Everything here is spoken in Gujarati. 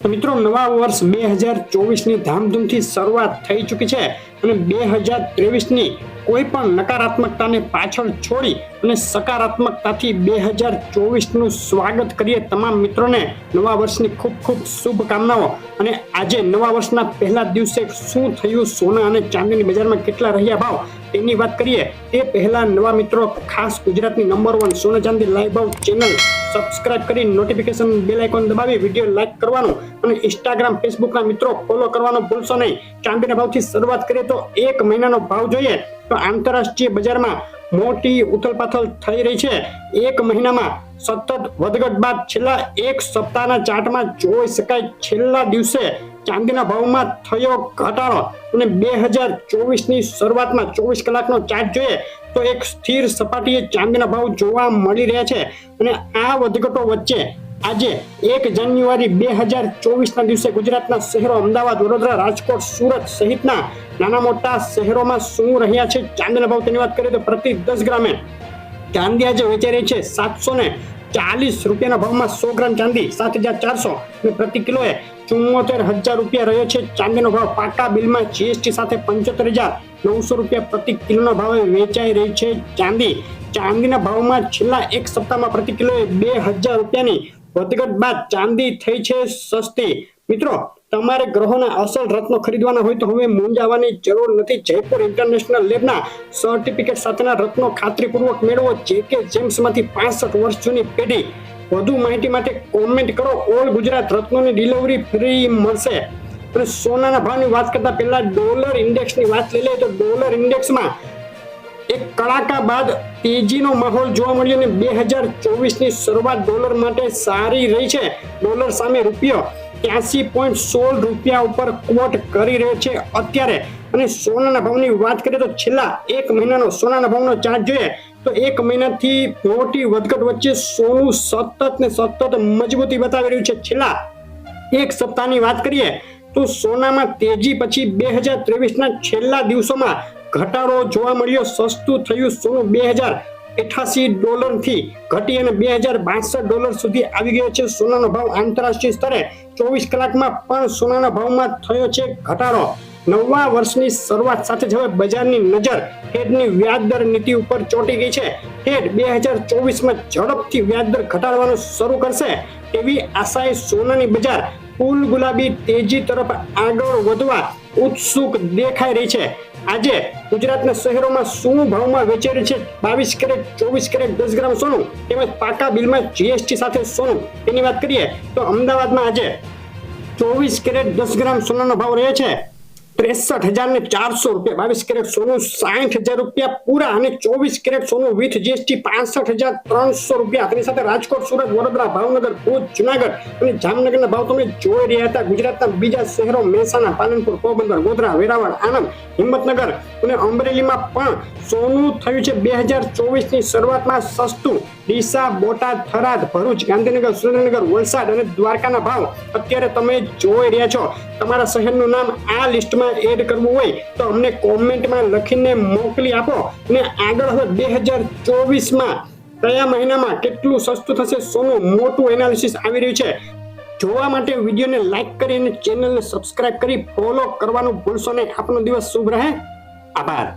તો મિત્રો નવા વર્ષ 2024ની ધામધૂમથી શરૂઆત થઈ ચૂકી છે અને 2023ની કોઈ પણ નકારાત્મકતાને પાછળ છોડી અને સકારાત્મકતાથી 2024નું સ્વાગત કરીએ તમામ મિત્રોને નવા વર્ષની ખૂબ ખૂબ શુભકામનાઓ। અને આજે નવા વર્ષના પહેલા દિવસે શું થયું, સોના અને ચાંદીની બજારમાં કેટલા રહ્યા ભાવ તેની વાત કરીએ તે પહેલા નવા મિત્રો ખાસ ગુજરાતની નંબર 1 સોના ચાંદી લાઈવ ભાવ ચેનલ સબસ્ક્રાઇબ કરી નોટિફિકેશન બેલ આઇકોન દબાવી વિડિયો લાઈક કરવાનું અને ઇન્સ્ટાગ્રામ ફેસબુકના મિત્રો ફોલો કરવાનું ભૂલશો નહીં। ચાંદીના ભાવથી શરૂઆત કરીએ તો એક મહિનાનો ભાવ જોઈએ તો આંતરરાષ્ટ્રીય બજારમાં મોટી ઉથલપાથલ થઈ રહી છે। એક મહિનામાં સતત વધઘટ બાદ છેલ્લા એક સપ્તાહના ચાર્ટમાં જોઈ શકાય છેલ્લા દિવસે ચાંદીના ભાવમાં થયો ઘટાડો અને 2024ની શરૂઆતમાં 24 કલાકનો ચાર્ટ જોઈએ તો એક સ્થિર સપાટીએ ચાંદીના ભાવ જોવા મળી રહ્યા છે। અને આ વધઘટો વચ્ચે આજે 1 જાન્યુઆરી 2024ના દિવસે ગુજરાતના શહેરો અમદાવાદ, વડોદરા, રાજકોટ, સુરત સહિતના નાના મોટા શહેરોમાં શું રહ્યા છે ચાંદીના ભાવ તેની વાત કરીએ તો પ્રતિ 10 ગ્રામે ચાંદી આજે વેચાઈ રહી છે 740 રૂપિયાના ભાવમાં 100 ગ્રામ ચાંદી 7400 અને પ્રતિ કિલોએ 74,000 રૂપિયા રહ્યો છે ચાંદીનો ભાવ। પાકા બિલમાં જીએસટી સાથે 75,900 રૂપિયા પ્રતિ કિલોના ભાવે વેચાઈ રહી છે ચાંદી। ચાંદીના ભાવમાં છેલ્લા એક સપ્તાહમાં પ્રતિ કિલોએ 2,000 રૂપિયાની વધઘટ બાદ ચાંદી થઈ છે સસ્તી। મિત્રો તમારે ગ્રહોના અસલ રત્નો ખરીદવાના હોય તો હવે મૂંઝાવાની જરૂર નથી। જયપુર ઇન્ટરનેશનલ લેબના સર્ટિફિકેટ સાથેના રત્નો ખાતરીપૂર્વક મેળવો જેકે જેમ્સમાંથી 65 વર્ષ જૂની પેઢી। વધુ માહિતી માટે કોમેન્ટ કરો, ઓલ ગુજરાત રત્નોની ડિલિવરી ફ્રી મળશે। અને સોનાના ભાવની વાત કરતા પહેલા ડોલર ઇન્ડેક્સની વાત લઈ લઈએ તો ડોલર ઇન્ડેક્સમાં એક કડાકા બાદ તેજીનો માહોલ જોવા મળ્યો અને 2024ની શરૂઆત ડોલર માટે સારી રહી છે। ડોલર સામે રૂપિયો 83.16 રૂપિયા ઉપર કોટ કરી રહ્યો છે અત્યારે। અને સોનાના ભાવની વાત કરીએ તો છેલ્લા એક મહિનાનો સોનાના ભાવનો ચાર્ટ જોઈએ તો એક મહિનાથી મોટી વધઘટ વચ્ચે સોનું સતત મજબૂતી બતાવી રહ્યું છે। છેલ્લા એક સપ્તાહની વાત કરીએ તો સોનામાં તેજી પછી 2023ના છેલ્લા દિવસોમાં ઘટાડો જોવા મળ્યો। સસ્તું થયું સોનું $2,088 થી ઘટી અને $2,062 સુધી આવી ગયો છે સોનાનો ભાવ। આંતરરાષ્ટ્રીય સ્તરે 24 કલાકમાં પણ સોનાના ભાવમાં થયો છે ઘટાડો। નવા વર્ષની શરૂઆત સાથે જ હવે બજારની નજર ફેડની વ્યાજદર નીતિ ઉપર ચોંટી ગઈ છે। ફેડ 2024માં ઝડપથી વ્યાજદર ઘટાડવાનું શરૂ કરશે તેવી આશાએ સોનાની બજાર ફૂલ ગુલાબી તેજી તરફ આગળ વધવા ઉત્સુક દેખાઈ રહી છે। આજે ગુજરાતના શહેરોમાં શું ભાવમાં વેચાઈ રહી છે 22 કેરેટ, 24 કેરેટ 10 ગ્રામ સોનું તેમજ પાકા બિલમાં જીએસટી સાથે સોનું તેની વાત કરીએ તો અમદાવાદમાં આજે 24 કેરેટ 10 ગ્રામ સોનાનો ભાવ રહે છે 63,400 રૂપિયા। 22 કેરેટ સોનું 60,000 રૂપિયા પૂરા અને 24 કેરેટ સોનું વિથ જીએસટી 65,300 રૂપિયા। તેની સાથે રાજકોટ, સુરત, વડોદરા, ભાવનગર, ભુજ, જુનાગઢ અને જામનગરના ભાવ તમે જોઈ રહ્યા હતા। ગુજરાતના બીજા શહેરો મહેસાણા, પાલનપુર, પોરબંદર, ગોધરા, વેરાવળ, આણંદ, હિંમતનગર અને અમરેલીમાં પણ સોનું થયું છે 2024ની શરૂઆતમાં સસ્તું। ડીસા, બોટાદ, થરાદ, ભરૂચ, ગાંધીનગર, સુરેન્દ્રનગર, વલસાડ અને દ્વારકાના ભાવ અત્યારે તમે જોઈ રહ્યા છો। તમારા શહેરનું નામ આ લિસ્ટમાં એડ કરવું હોય તો અમને કોમેન્ટમાં લખીને મોકલી આપો। અને આગળ હવે 2024માં કયા મહિનામાં કેટલું સસ્તું થશે સોનું મોટું એનાલિસિસ આવી રહ્યું છે। જોવા માટે વિડીયોને લાઈક કરી અને ચેનલને સબસ્ક્રાઇબ કરી ફોલો કરવાનું ભૂલશો નહીં। આપનો દિવસ શુભ રહે। આભાર।